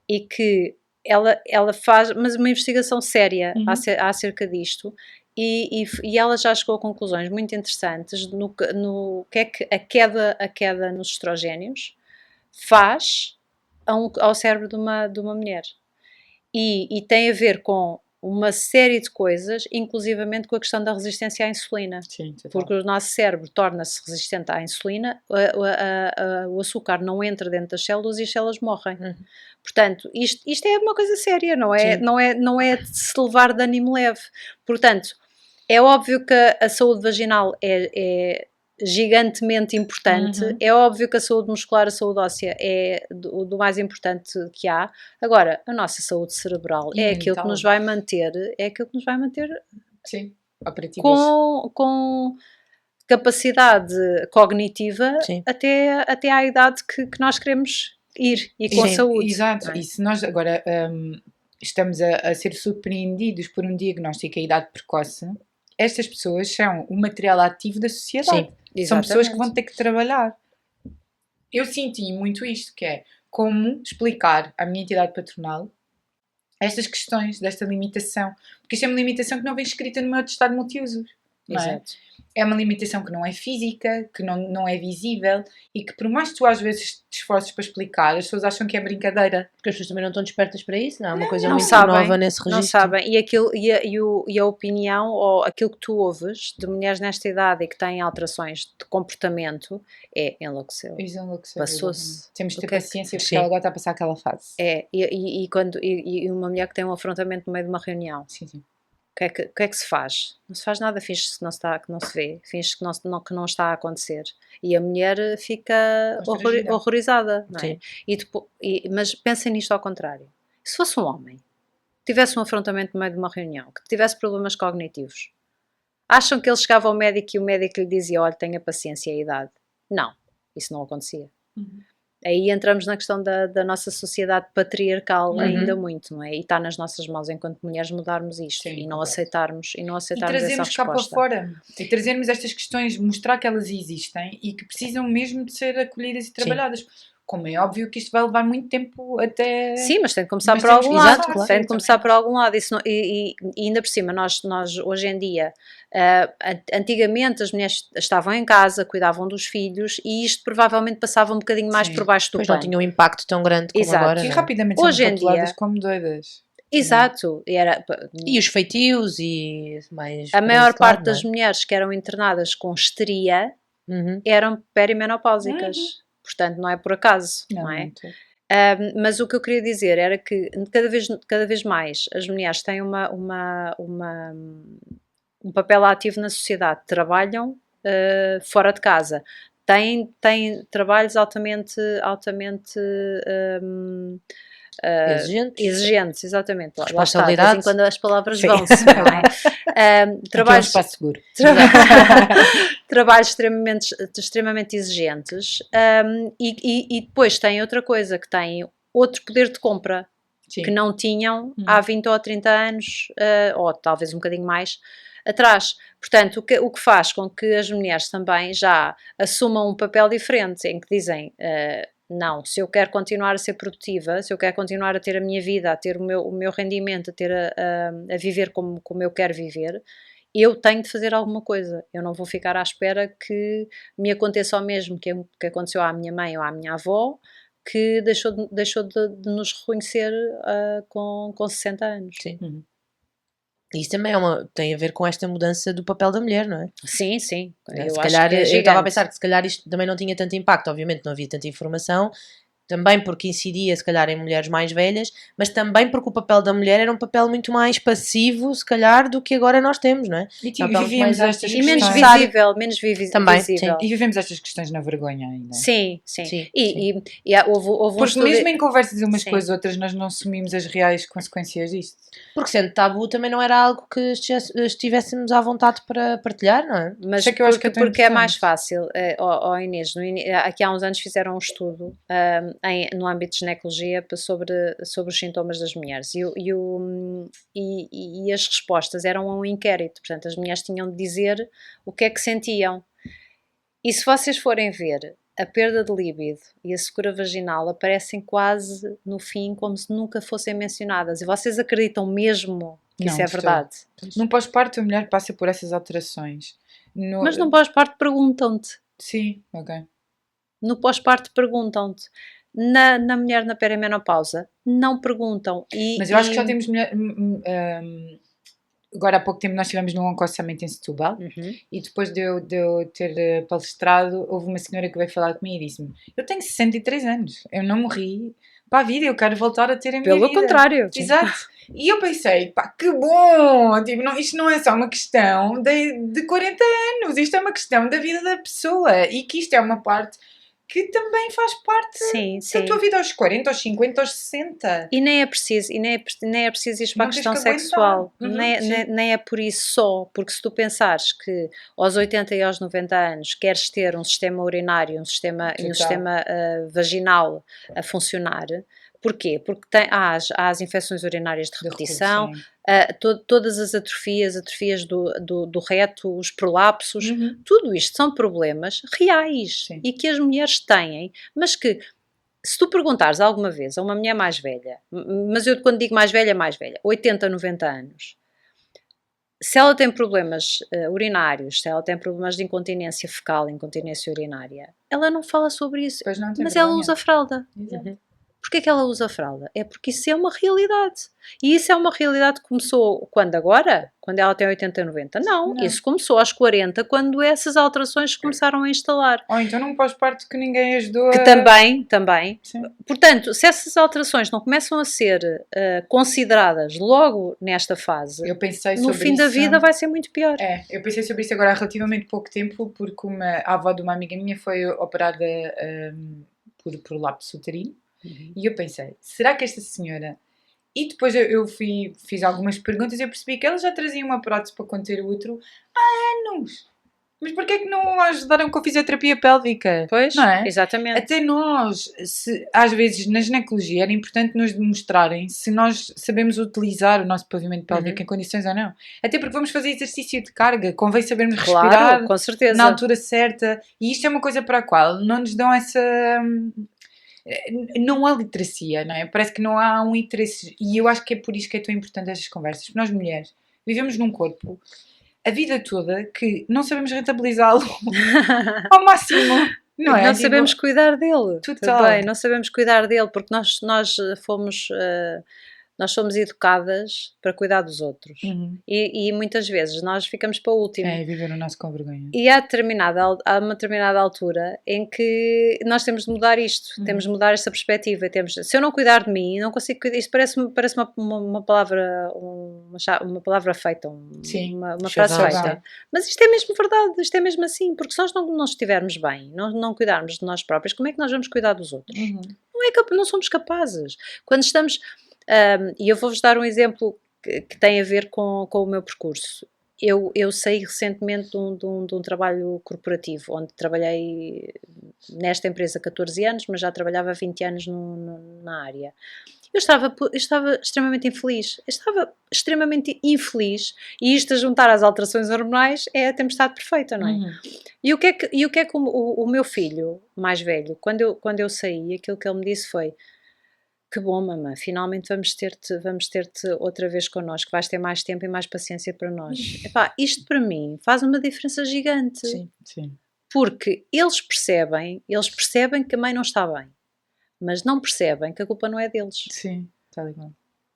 E que ela faz, mas uma investigação séria acerca disto. E ela já chegou a conclusões muito interessantes no que é que a queda nos estrogénios faz ao cérebro de uma mulher. E tem a ver com uma série de coisas, inclusivamente com a questão da resistência à insulina. Sim, total. Porque o nosso cérebro torna-se resistente à insulina, o açúcar não entra dentro das células e as células morrem. Portanto, isto é uma coisa séria, não é de se levar de ânimo leve. Portanto, é óbvio que a saúde vaginal é gigantemente importante, é óbvio que a saúde muscular, a saúde óssea é do mais importante que há. Agora, a nossa saúde cerebral E é mental. aquilo que nos vai manter, Sim, operativas. com capacidade cognitiva até à idade que nós queremos ir e com saúde. Exato, não é? e se nós agora estamos a ser surpreendidos por um diagnóstico a idade precoce, estas pessoas são o material ativo da sociedade. São pessoas que vão ter que trabalhar. Eu senti muito isto, que é como explicar à minha entidade patronal estas questões desta limitação. Porque isto é uma limitação que não vem escrita no meu atestado multiusos. Não é? Exato. É uma limitação que não é física, que não é visível e que por mais que tu às vezes te esforces para explicar, as pessoas acham que é brincadeira. Porque as pessoas também não estão despertas para isso, não é uma coisa Não muito sabem, nova nesse registro. não sabem. E a opinião ou aquilo que tu ouves de mulheres nesta idade e que têm alterações de comportamento é enlouqueceu. Passou-se. Temos de ter O que é que- paciência porque Sim. ela agora está a passar aquela fase. E uma mulher que tem um afrontamento no meio de uma reunião. Sim, sim. O que é que se faz? Não se faz nada, finge-se que não se vê, finge-se que não está a acontecer. E a mulher fica Constrangida. horrorizada, não é? Sim. Mas pensem nisto ao contrário. Se fosse um homem que tivesse um afrontamento no meio de uma reunião, que tivesse problemas cognitivos, acham que ele chegava ao médico e o médico lhe dizia: olha, tenha paciência, é a idade? Não, isso não acontecia. Aí entramos na questão da nossa sociedade patriarcal ainda muito, não é? E está nas nossas mãos enquanto mulheres mudarmos isto. Sim, e não correto. aceitarmos E essa trazermos cá para resposta. fora. E trazermos estas questões, mostrar que elas existem e que precisam mesmo de ser acolhidas e trabalhadas. Como é óbvio que isto vai levar muito tempo até... Sim, mas tem de começar Mas por temos algum que lado. começar, claro. Tem de começar Também por algum lado. E ainda por cima, nós hoje em dia, antigamente as mulheres estavam em casa, cuidavam dos filhos e isto provavelmente passava um bocadinho mais Sim. por baixo do Depois não pano. tinha um impacto tão grande como Exato. agora. E não é? rapidamente Hoje somos em rotuladas dia- como doidas. Exato. E os feitios e mais. A para maior esse parte lado, não é? das mulheres que eram internadas com histeria Uhum. eram perimenopáusicas. Portanto, não é por acaso, não é? muito. Mas o que eu queria dizer era que cada vez mais as mulheres têm um papel ativo na sociedade, trabalham fora de casa, têm trabalhos altamente exigentes, exatamente. Lá está, de vez em quando as palavras vão-se, não é? Trabalhos, espaço seguro. trabalhos extremamente exigentes, e depois tem outra coisa, que tem outro poder de compra, Sim. que não tinham há 20 ou 30 anos, ou talvez um bocadinho mais atrás. Portanto, o que faz com que as mulheres também já assumam um papel diferente, em que dizem, não, se eu quero continuar a ser produtiva, se eu quero continuar a ter a minha vida, a ter o meu rendimento, a viver como eu quero viver, eu tenho de fazer alguma coisa. Eu não vou ficar à espera que me aconteça o mesmo que aconteceu à minha mãe ou à minha avó, que deixou de nos reconhecer com 60 anos. Sim. Isso também tem a ver com esta mudança do papel da mulher, não é? Sim. Se calhar, eu estava a pensar que se calhar isto também não tinha tanto impacto, obviamente não havia tanta informação, também porque incidia se calhar em mulheres mais velhas, mas também porque o papel da mulher era um papel muito mais passivo, se calhar, do que agora nós temos, não é? E vivíamos estas e menos questões. visível. Também, visível. E vivemos estas questões na vergonha ainda. Sim. E houve um porque mesmo em conversas umas sim. com as outras nós não assumimos as reais consequências disto. Porque sendo tabu também não era algo que estivéssemos à vontade para partilhar, não é? Mas que eu acho que porque é mais fácil. Inês, aqui há uns anos fizeram um estudo no âmbito de ginecologia sobre os sintomas das mulheres e as respostas eram a um inquérito, portanto as mulheres tinham de dizer o que é que sentiam. E se vocês forem ver, a perda de líbido e a secura vaginal aparecem quase no fim como se nunca fossem mencionadas. E vocês acreditam mesmo que isso é verdade? No pós-parto a mulher passa por essas alterações. Mas no pós-parto perguntam-te. Sim, ok. No pós-parto perguntam-te. Na mulher na perimenopausa não perguntam. Mas eu acho que já temos mulher, agora há pouco tempo nós estivemos no Onco Summit em Setúbal e depois de eu ter palestrado houve uma senhora que veio falar comigo e disse-me: eu tenho 63 anos, eu não morri para a vida, eu quero voltar a ter a minha vida. Pelo contrário. Exato. E eu pensei, pá, que bom! Tipo, isto não é só uma questão de 40 anos, isto é uma questão da vida da pessoa e que isto é uma parte que também faz parte da tua vida aos 40, aos 50, aos 60. E nem é preciso ir para a questão sexual. Nem é por isso só, porque se tu pensares que aos 80 e aos 90 anos queres ter um sistema urinário, um sistema vaginal a funcionar. Porquê? Porque há as infecções urinárias de repetição, todas as atrofias do reto, os prolapsos, tudo isto são problemas reais e que as mulheres têm, mas que se tu perguntares alguma vez a uma mulher mais velha, mas eu quando digo mais velha, 80, 90 anos, se ela tem problemas urinários, se ela tem problemas de incontinência fecal, incontinência urinária, ela não fala sobre isso, mas ela usa fralda. Porquê que ela usa fralda? É porque isso é uma realidade. E isso é uma realidade que começou quando agora? Quando ela tem 80, 90? Não, isso começou aos 40, quando essas alterações começaram a instalar. Ou então num pós-parto que ninguém ajudou que também. Sim. Portanto, se essas alterações não começam a ser consideradas logo nesta fase, eu pensei no fim da vida vai ser muito pior. Eu pensei sobre isso agora há relativamente pouco tempo, porque a avó de uma amiga minha foi operada por prolapso uterino. E eu pensei, será que esta senhora... E depois eu fiz algumas perguntas e eu percebi que ela já trazia uma prótese para conter o útero há anos. Mas porquê é que não a ajudaram com a fisioterapia pélvica? Pois, não é? Exatamente. Até nós, às vezes na ginecologia era importante nos demonstrarem se nós sabemos utilizar o nosso pavimento pélvico em condições ou não. Até porque vamos fazer exercício de carga, convém sabermos respirar com certeza. na altura certa. E isto é uma coisa para a qual não nos dão essa... Não há literacia, não é? Parece que não há um interesse. E eu acho que é por isso que é tão importante estas conversas. Porque nós mulheres vivemos num corpo a vida toda que não sabemos rentabilizá-lo ao máximo. Não é? Não sabemos cuidar dele. Total. Também, não sabemos cuidar dele porque nós somos educadas para cuidar dos outros. E muitas vezes nós ficamos para o último. Viver o nosso com vergonha. E há uma determinada altura em que nós temos de mudar isto, temos de mudar esta perspectiva. Se eu não cuidar de mim, não consigo cuidar. Isto parece uma palavra, uma uma palavra feita, Sim, uma frase razão. feita. Mas isto é mesmo verdade, isto é mesmo assim, porque se nós não estivermos bem, não cuidarmos de nós próprios, como é que nós vamos cuidar dos outros? Não somos capazes. Quando estamos, e eu vou-vos dar um exemplo que tem a ver com o meu percurso. Eu saí recentemente de um trabalho corporativo, onde trabalhei nesta empresa 14 anos, mas já trabalhava há 20 anos na área. Eu estava extremamente infeliz. E isto a juntar às alterações hormonais é a tempestade perfeita, não é? E o que é que o meu filho mais velho, quando eu saí, aquilo que ele me disse foi: que bom, mamã, finalmente vamos ter-te outra vez connosco, vais ter mais tempo e mais paciência para nós. Epá, isto para mim faz uma diferença gigante. Sim. Porque eles percebem que a mãe não está bem, mas não percebem que a culpa não é deles. Sim, está legal.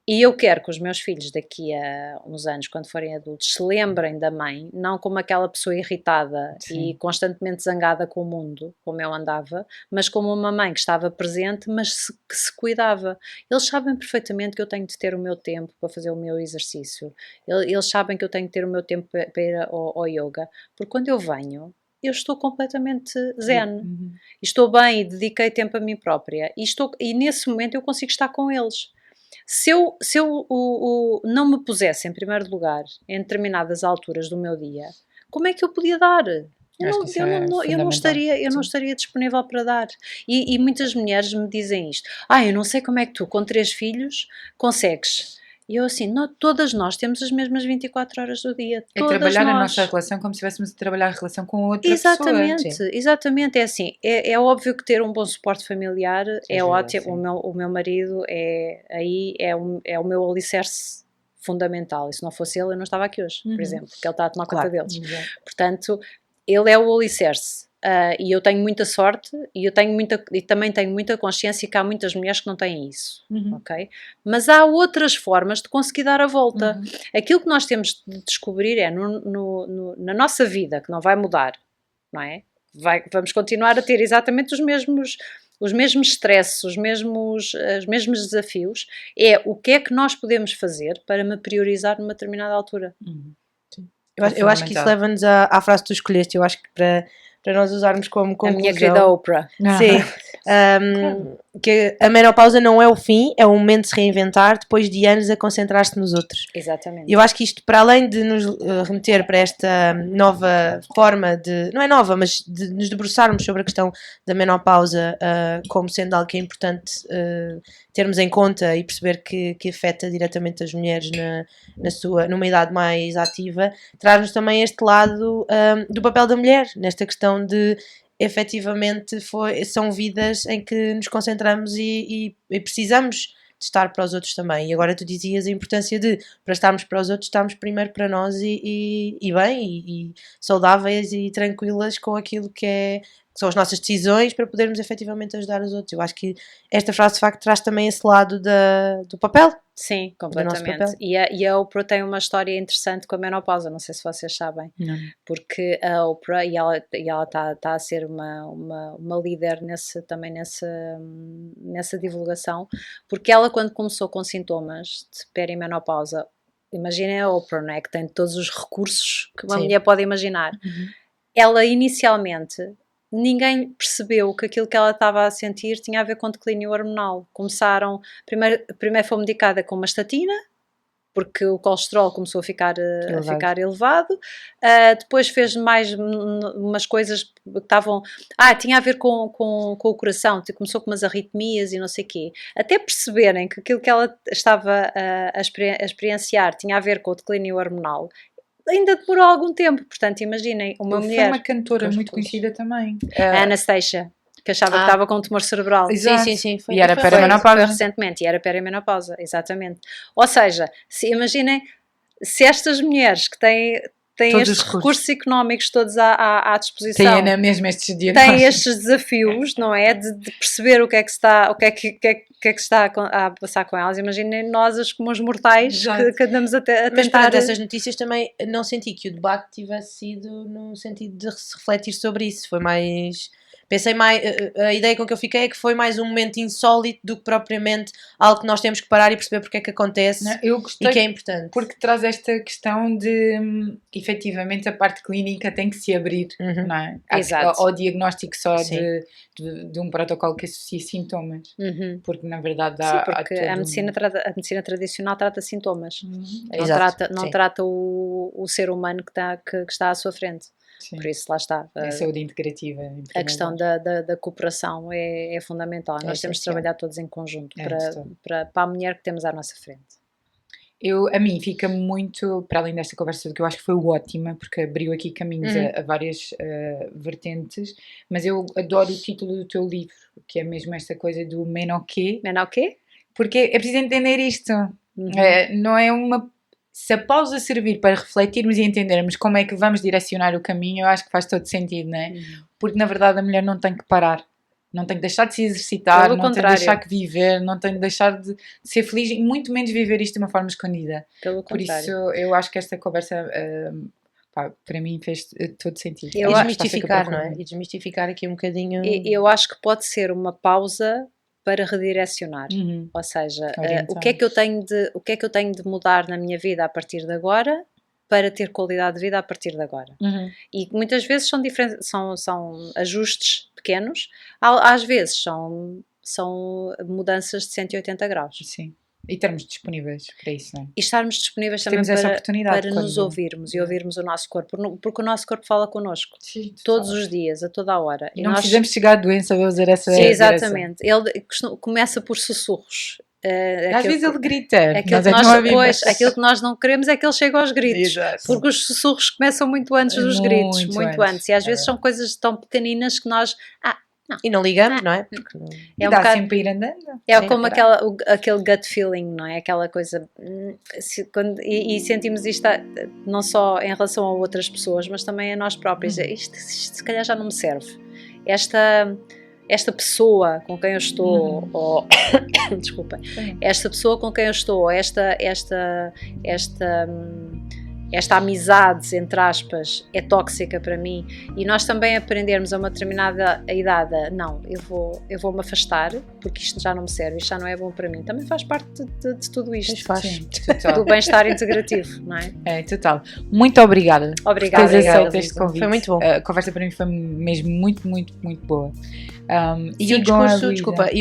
E eu quero que os meus filhos daqui a uns anos, quando forem adultos, se lembrem da mãe, não como aquela pessoa irritada e constantemente zangada com o mundo, como eu andava, mas como uma mãe que estava presente, mas que se cuidava. Eles sabem perfeitamente que eu tenho de ter o meu tempo para fazer o meu exercício. Eles sabem que eu tenho de ter o meu tempo para ir ao yoga. Porque quando eu venho, eu estou completamente zen. Estou bem e dediquei tempo a mim própria. E nesse momento eu consigo estar com eles. Se eu não me pusesse em primeiro lugar em determinadas alturas do meu dia, como é que eu podia dar? Eu não estaria disponível para dar. E muitas mulheres me dizem isto: eu não sei como é que tu, com 3 filhos, consegues. E eu assim, todas nós temos as mesmas 24 horas do dia. É trabalhar a nossa relação como se estivéssemos a trabalhar a relação com outra exatamente, pessoa. Exatamente, é assim, é óbvio que ter um bom suporte familiar é ótimo, o meu marido é o meu alicerce fundamental, e se não fosse ele eu não estava aqui hoje, por exemplo, porque ele está a tomar conta deles. Portanto, ele é o alicerce. E eu tenho muita sorte e também tenho muita consciência que há muitas mulheres que não têm isso, ok? Mas há outras formas de conseguir dar a volta. Aquilo que nós temos de descobrir é na nossa vida, que não vai mudar, não é? Vamos continuar a ter exatamente os mesmos stresses, os mesmos desafios. É o que é que nós podemos fazer para me priorizar numa determinada altura. Eu acho que isso leva-nos à frase que tu escolheste. Eu acho que para nós usarmos como conclusão... A minha querida Oprah. Sim. Claro. Que a menopausa não é o fim, é o momento de se reinventar depois de anos a concentrar-se nos outros. Exatamente. Eu acho que isto, para além de nos remeter para esta nova forma de... Não é nova, mas de nos debruçarmos sobre a questão da menopausa como sendo algo que é importante termos em conta e perceber que afeta diretamente as mulheres numa idade mais ativa, traz-nos também este lado do papel da mulher, nesta questão de efetivamente são vidas em que nos concentramos e precisamos de estar para os outros também. E agora tu dizias a importância de, para estarmos para os outros, estarmos primeiro para nós e bem, e saudáveis e tranquilas com aquilo que são as nossas decisões para podermos efetivamente ajudar os outros. Eu acho que esta frase de facto traz também esse lado do papel. Sim, completamente. E a Oprah tem uma história interessante com a menopausa, não sei se vocês sabem. Não. Porque a Oprah, e ela está a ser uma líder nessa divulgação, porque ela, quando começou com sintomas de perimenopausa, imaginem a Oprah, não é? Que tem todos os recursos que uma mulher pode imaginar. Ela inicialmente... Ninguém percebeu que aquilo que ela estava a sentir tinha a ver com declínio hormonal. Primeiro foi medicada com uma estatina, porque o colesterol começou a ficar elevado. Depois fez mais umas coisas que estavam... tinha a ver com o coração, começou com umas arritmias e não sei o quê. Até perceberem que aquilo que ela estava a experienciar tinha a ver com o declínio hormonal, ainda demorou algum tempo. Portanto, imaginem, uma mulher... Foi uma cantora muito conhecida também. A Anastasia, que achava que estava com um tumor cerebral. Exato. Sim. E era perimenopausa. Foi recentemente, e era perimenopausa, exatamente. Ou seja, imaginem, se estas mulheres que têm estes recursos económicos todos à disposição, têm mesmo estes diagnósticos, têm estes desafios, não é? De perceber o que é que está a passar com elas. Imaginem nós como os mortais que andamos a tentar... Mas perante essas notícias também não senti que o debate tivesse sido no sentido de se refletir sobre isso. Foi mais Pensei mais, a ideia com que eu fiquei é que foi mais um momento insólito do que propriamente algo que nós temos que parar e perceber porque é que acontece Eu e gostei que é importante. porque traz esta questão de, efetivamente, a parte clínica tem que se abrir, Uhum. não é? Exato. Ao diagnóstico só Sim. de um protocolo que associa sintomas. Uhum. Porque, na verdade, Sim, há porque todo a medicina tradicional trata sintomas. Não Exato, trata, não sim. trata o ser humano que está à sua frente. Sim. Por isso, lá está. É a saúde integrativa. A questão da cooperação é fundamental. Nós temos de essencial. trabalhar todos em conjunto É, para a mulher que temos à nossa frente. A mim fica muito, para além desta conversa que eu acho que foi ótima, porque abriu aqui caminhos a várias vertentes, mas eu adoro o título do teu livro, que é mesmo esta coisa do menokê, Menokê? porque é preciso entender isto. Não é uma... Se a pausa servir para refletirmos e entendermos como é que vamos direcionar o caminho, eu acho que faz todo sentido, não é? Porque na verdade a mulher não tem que parar, não tem que deixar de se exercitar, Pelo não tem contrário. que deixar de viver, não tem que deixar de ser feliz e muito menos viver isto de uma forma escondida. Pelo Por contrário. isso eu acho que esta conversa para mim fez todo sentido. E Eu desmistificar, não é? E desmistificar aqui um bocadinho. Eu acho que pode ser uma pausa para redirecionar. Ou seja, o que é que eu tenho de mudar na minha vida a partir de agora para ter qualidade de vida a partir de agora. E muitas vezes são ajustes pequenos, às vezes são mudanças de 180 graus. Sim. E estarmos disponíveis para isso, não é? E estarmos disponíveis também Temos essa oportunidade para nos ouvirmos e ouvirmos o nosso corpo, porque o nosso corpo fala connosco. Sim, todos os dias, a toda a hora. E não precisamos chegar à doença a usar essa Sim, direção. exatamente. Ele começa por sussurros. Às vezes ele grita. Aquilo que nós não queremos é que ele chegue aos gritos. Exato. Porque os sussurros começam muito antes dos gritos. Muito antes. E às vezes são coisas tão pequeninas que nós... Não. E não ligamos, não é? Porque não... E dá sempre a ir andando. É como aquele gut feeling, não é? Aquela coisa... E sentimos isto não só em relação a outras pessoas, mas também a nós próprios. Isto se calhar já não me serve. Esta pessoa com quem eu estou, ou desculpa, esta pessoa com quem eu estou, esta amizade, entre aspas, é tóxica para mim, e nós também aprendermos a uma determinada idade, não, eu vou-me afastar, porque isto já não me serve, isto já não é bom para mim, também faz parte de tudo isto. Sim, total. Do bem-estar integrativo, não é? É, total. Muito obrigada. Obrigada. Por teres aceito este convite. Foi muito bom. A conversa para mim foi mesmo muito, muito, muito boa. E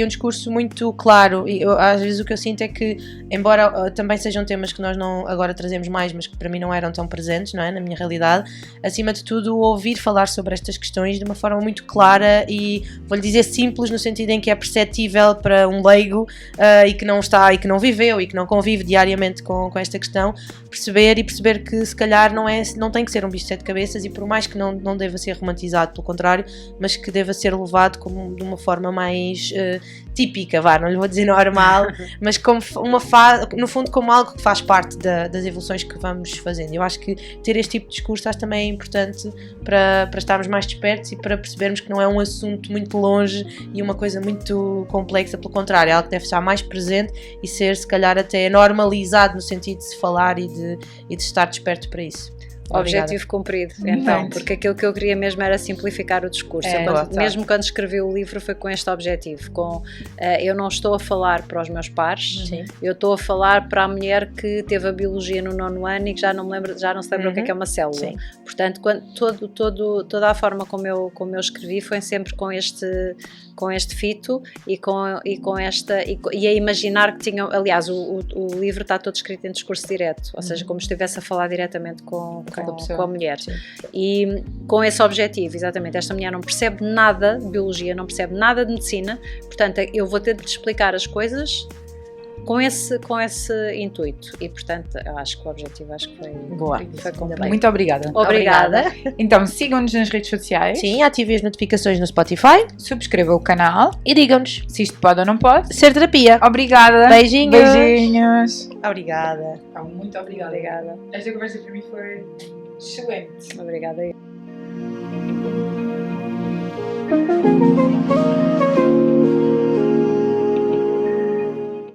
um discurso muito claro. E às vezes o que eu sinto é que, embora também sejam temas que nós não agora trazemos mais, mas que para mim não eram tão presentes, não é? Na minha realidade, acima de tudo, ouvir falar sobre estas questões de uma forma muito clara e, vou-lhe dizer, simples, no sentido em que é perceptível para um leigo e que não está, e que não viveu e que não convive diariamente com esta questão, perceber que se calhar não tem que ser um bicho de 7 cabeças, e por mais que não deva ser romantizado, pelo contrário, mas que deva ser levado como de uma forma mais típica, não lhe vou dizer normal, mas como no fundo como algo que faz parte das evoluções que vamos fazendo. Eu acho que ter este tipo de discurso acho também é importante para estarmos mais despertos e para percebermos que não é um assunto muito longe e uma coisa muito complexa, pelo contrário, é algo que deve estar mais presente e ser se calhar até normalizado no sentido de se falar e de estar desperto para isso. Objetivo cumprido, então, porque aquilo que eu queria mesmo era simplificar o discurso. Mesmo quando escrevi o livro foi com este objetivo, eu não estou a falar para os meus pares, eu estou a falar para a mulher que teve a biologia no 9º ano e que já não se lembra o que é uma célula. Portanto, toda a forma como eu escrevi foi sempre com este fito e a imaginar que tinham, aliás, o livro está todo escrito em discurso direto, ou seja, como se estivesse a falar diretamente com a mulher. Sim. E com esse objetivo, exatamente, esta mulher não percebe nada de biologia, não percebe nada de medicina, portanto eu vou ter de te explicar as coisas com esse intuito, e portanto eu acho que o objetivo foi completo. Muito obrigada. Obrigada. Então sigam-nos nas redes sociais. Sim, ativem as notificações no Spotify, subscrevam o canal e digam-nos se isto pode ou não pode ser terapia. Obrigada. Beijinhos. Obrigada. Muito obrigada. Esta conversa para mim foi excelente. Obrigada.